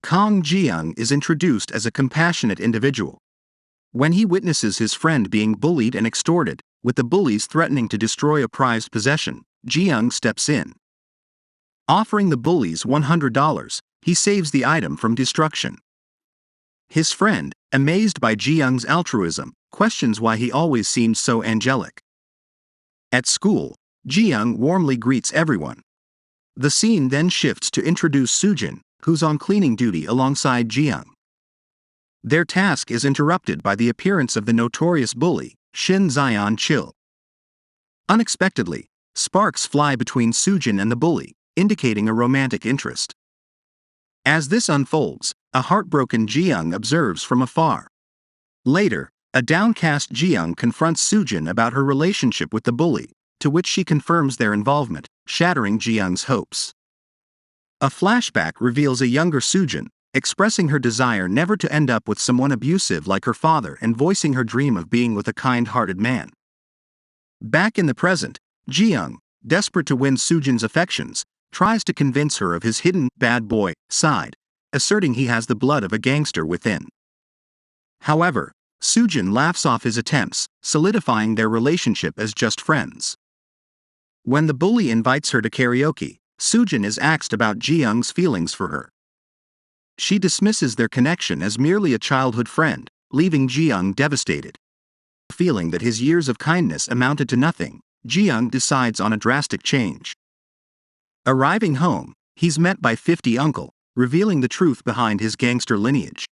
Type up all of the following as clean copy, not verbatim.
Kong Jiang is introduced as a compassionate individual. When he witnesses his friend being bullied and extorted, with the bullies threatening to destroy a prized possession, Jiang steps in. Offering the bullies $100, he saves the item from destruction. His friend, amazed by Jiang's altruism, questions why he always seemed so angelic. At school, Jiang warmly greets everyone. The scene then shifts to introduce Sujin, who's on cleaning duty alongside Jiang. Their task is interrupted by the appearance of the notorious bully, Shin Zion Chil. Unexpectedly, sparks fly between Sujin and the bully, indicating a romantic interest. As this unfolds, a heartbroken Jiang observes from afar. Later, a downcast Jiang confronts Sujin about her relationship with the bully, to which she confirms their involvement, shattering Jiang's hopes. A flashback reveals a younger Sujin, expressing her desire never to end up with someone abusive like her father and voicing her dream of being with a kind-hearted man. Back in the present, Jiang, desperate to win Sujin's affections, tries to convince her of his hidden bad boy side, asserting he has the blood of a gangster within. However, Sujin laughs off his attempts, solidifying their relationship as just friends. When the bully invites her to karaoke, Sujin is asked about Jiang's feelings for her. She dismisses their connection as merely a childhood friend, leaving Jiang devastated. Feeling that his years of kindness amounted to nothing, Jiang decides on a drastic change. Arriving home, he's met by 50 Uncle, revealing the truth behind his gangster lineage.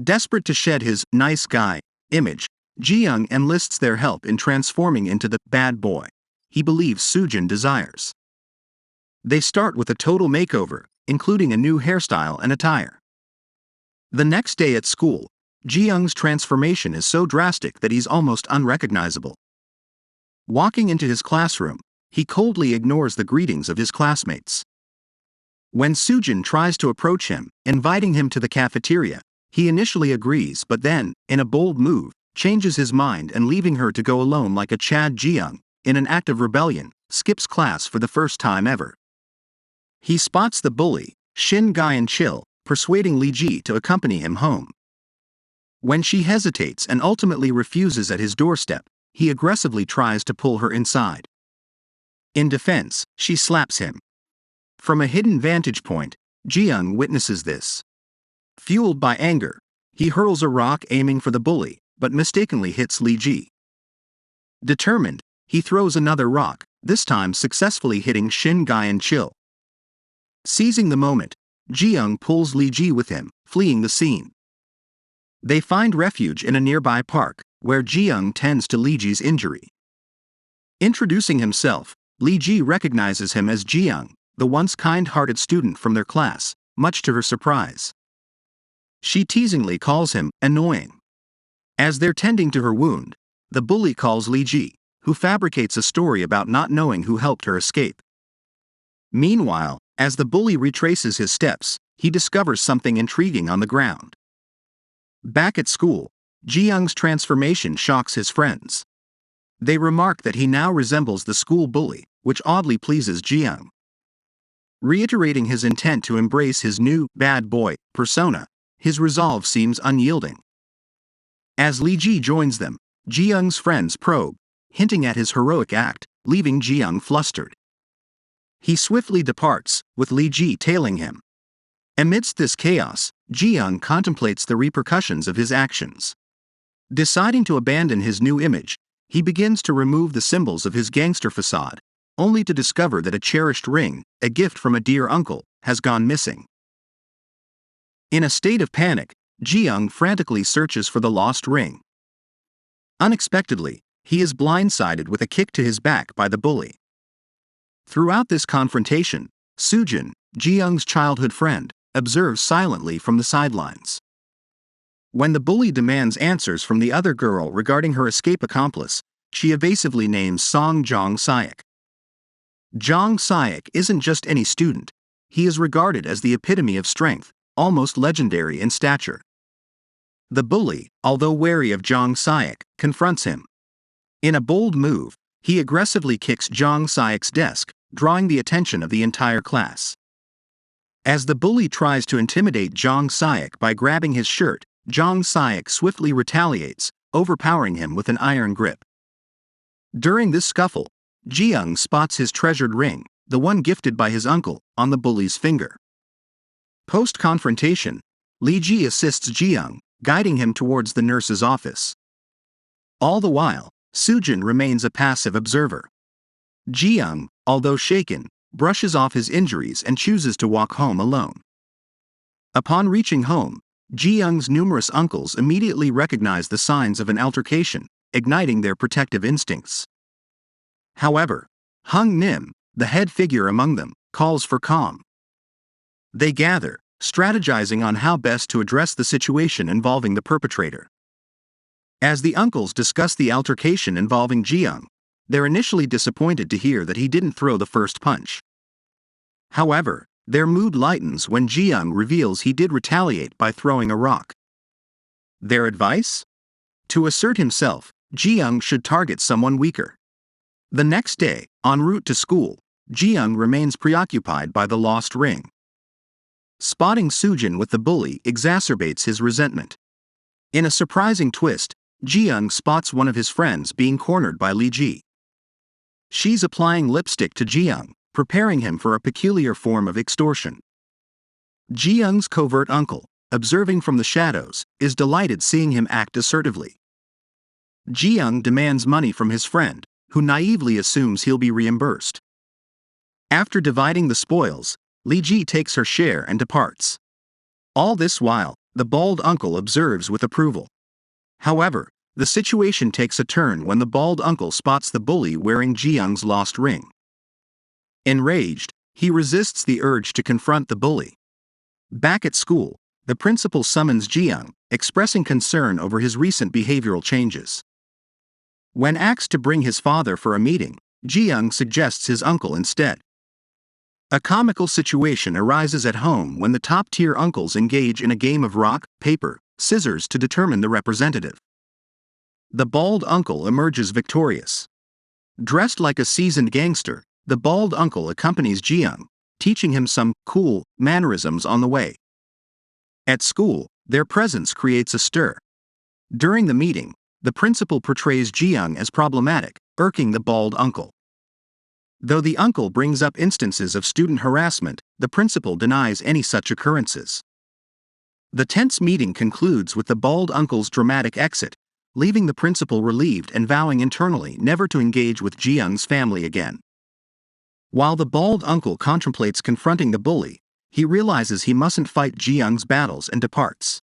Desperate to shed his nice guy image, Jiang enlists their help in transforming into the bad boy he believes Sujin desires. They start with a total makeover, including a new hairstyle and attire. The next day at school, Jiang's transformation is so drastic that he's almost unrecognizable. Walking into his classroom, he coldly ignores the greetings of his classmates. When Sujin tries to approach him, inviting him to the cafeteria, he initially agrees but then, in a bold move, changes his mind and leaving her to go alone like a Chad, Jiang, in an act of rebellion, skips class for the first time ever. He spots the bully, Shin Zion Chil, persuading Li Ji to accompany him home. When she hesitates and ultimately refuses at his doorstep, he aggressively tries to pull her inside. In defense, she slaps him. From a hidden vantage point, Jiang witnesses this. Fueled by anger, he hurls a rock aiming for the bully, but mistakenly hits Li Ji. Determined, he throws another rock, this time successfully hitting Shin Zion Chil. Seizing the moment, Jiang pulls Li Ji with him, fleeing the scene. They find refuge in a nearby park, where Jiang tends to Li Ji's injury. Introducing himself, Li Ji recognizes him as Jiang, the once kind-hearted student from their class, much to her surprise. She teasingly calls him annoying. As they're tending to her wound, the bully calls Li Ji, who fabricates a story about not knowing who helped her escape. Meanwhile, as the bully retraces his steps, he discovers something intriguing on the ground. Back at school, Jiang's transformation shocks his friends. They remark that he now resembles the school bully, which oddly pleases Jiang. Reiterating his intent to embrace his new bad boy persona, his resolve seems unyielding. As Li Ji joins them, Jiang's friends probe, hinting at his heroic act, leaving Jiang flustered. He swiftly departs, with Li Ji tailing him. Amidst this chaos, Jiang contemplates the repercussions of his actions. Deciding to abandon his new image, he begins to remove the symbols of his gangster facade, only to discover that a cherished ring, a gift from a dear uncle, has gone missing. In a state of panic, Jiang frantically searches for the lost ring. Unexpectedly, he is blindsided with a kick to his back by the bully. Throughout this confrontation, Sujin, Jiang's childhood friend, observes silently from the sidelines. When the bully demands answers from the other girl regarding her escape accomplice, she evasively names Jong Sak. Jong Sak isn't just any student, he is regarded as the epitome of strength, almost legendary in stature. The bully, although wary of Jong Sak, confronts him. In a bold move, he aggressively kicks Jong Sak's desk, drawing the attention of the entire class. As the bully tries to intimidate Jong Sak by grabbing his shirt, Jong Sak swiftly retaliates, overpowering him with an iron grip. During this scuffle, Jiang spots his treasured ring, the one gifted by his uncle, on the bully's finger. Post-confrontation, Li Ji assists Jiang, guiding him towards the nurse's office. All the while, Sujin remains a passive observer. Jiang, although shaken, brushes off his injuries and chooses to walk home alone. Upon reaching home, Jiang's numerous uncles immediately recognize the signs of an altercation, igniting their protective instincts. However, Hung Nim, the head figure among them, calls for calm. They gather, strategizing on how best to address the situation involving the perpetrator. As the uncles discuss the altercation involving Jiang, they're initially disappointed to hear that he didn't throw the first punch. However, their mood lightens when Jiang reveals he did retaliate by throwing a rock. Their advice? To assert himself, Jiang should target someone weaker. The next day, en route to school, Jiang remains preoccupied by the lost ring. Spotting Sujin with the bully exacerbates his resentment. In a surprising twist, Jiang spots one of his friends being cornered by Li Ji. She's applying lipstick to Jiang, preparing him for a peculiar form of extortion. Jiang's covert uncle, observing from the shadows, is delighted seeing him act assertively. Jiang demands money from his friend, who naively assumes he'll be reimbursed. After dividing the spoils, Li Ji takes her share and departs. All this while, the bald uncle observes with approval. However, the situation takes a turn when the bald uncle spots the bully wearing Jiang's lost ring. Enraged, he resists the urge to confront the bully. Back at school, the principal summons Jiang, expressing concern over his recent behavioral changes. When asked to bring his father for a meeting, Jiang suggests his uncle instead. A comical situation arises at home when the top-tier uncles engage in a game of rock, paper, scissors to determine the representative. The bald uncle emerges victorious. Dressed like a seasoned gangster, the bald uncle accompanies Jiang, teaching him some cool mannerisms on the way. At school, their presence creates a stir. During the meeting, the principal portrays Jiang as problematic, irking the bald uncle. Though the uncle brings up instances of student harassment, the principal denies any such occurrences. The tense meeting concludes with the bald uncle's dramatic exit, leaving the principal relieved and vowing internally never to engage with Jiang's family again. While the bald uncle contemplates confronting the bully, he realizes he mustn't fight Jiang's battles and departs.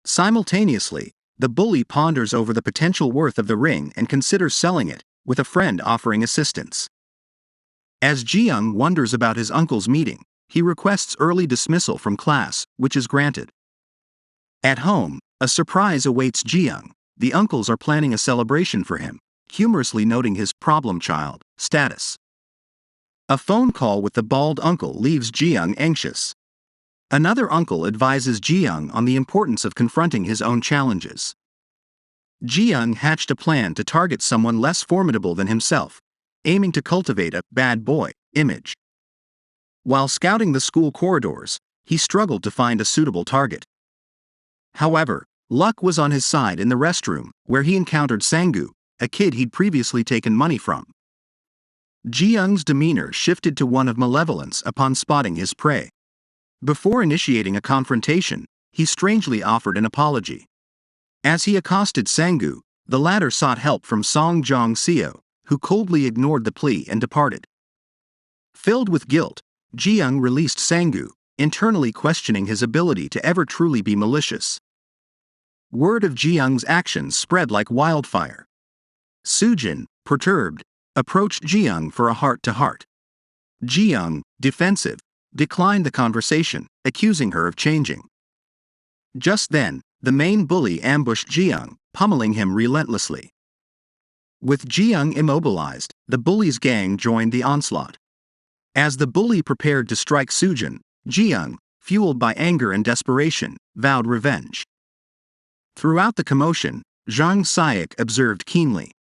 Simultaneously, the bully ponders over the potential worth of the ring and considers selling it, with a friend offering assistance. As Jiang wonders about his uncle's meeting, he requests early dismissal from class, which is granted. At home, a surprise awaits Jiang. The uncles are planning a celebration for him, humorously noting his problem child status. A phone call with the bald uncle leaves Jiang anxious. Another uncle advises Jiang on the importance of confronting his own challenges. Jiang hatched a plan to target someone less formidable than himself, aiming to cultivate a bad boy image. While scouting the school corridors, he struggled to find a suitable target. However, luck was on his side in the restroom, where he encountered Sanggu, a kid he'd previously taken money from. Jiang's demeanor shifted to one of malevolence upon spotting his prey. Before initiating a confrontation, he strangely offered an apology. As he accosted Sanggu, the latter sought help from Song Jong Seo, who coldly ignored the plea and departed. Filled with guilt, Jiang released Sanggu, internally questioning his ability to ever truly be malicious. Word of Jiang's actions spread like wildfire. Sujin, perturbed, approached Jiang for a heart-to-heart. Jiang, defensive, declined the conversation, accusing her of changing. Just then, the main bully ambushed Jiang, pummeling him relentlessly. With Jiang immobilized, the bully's gang joined the onslaught. As the bully prepared to strike Sujin, Jiang, fueled by anger and desperation, vowed revenge. Throughout the commotion, Jong Sak observed keenly.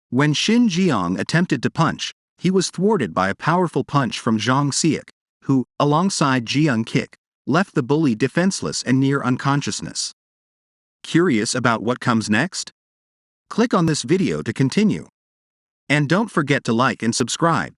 When Shin Jiang attempted to punch, he was thwarted by a powerful punch from Jong Sak, who, alongside Jiang kick, left the bully defenseless and near unconsciousness. Curious about what comes next? Click on this video to continue. And don't forget to like and subscribe.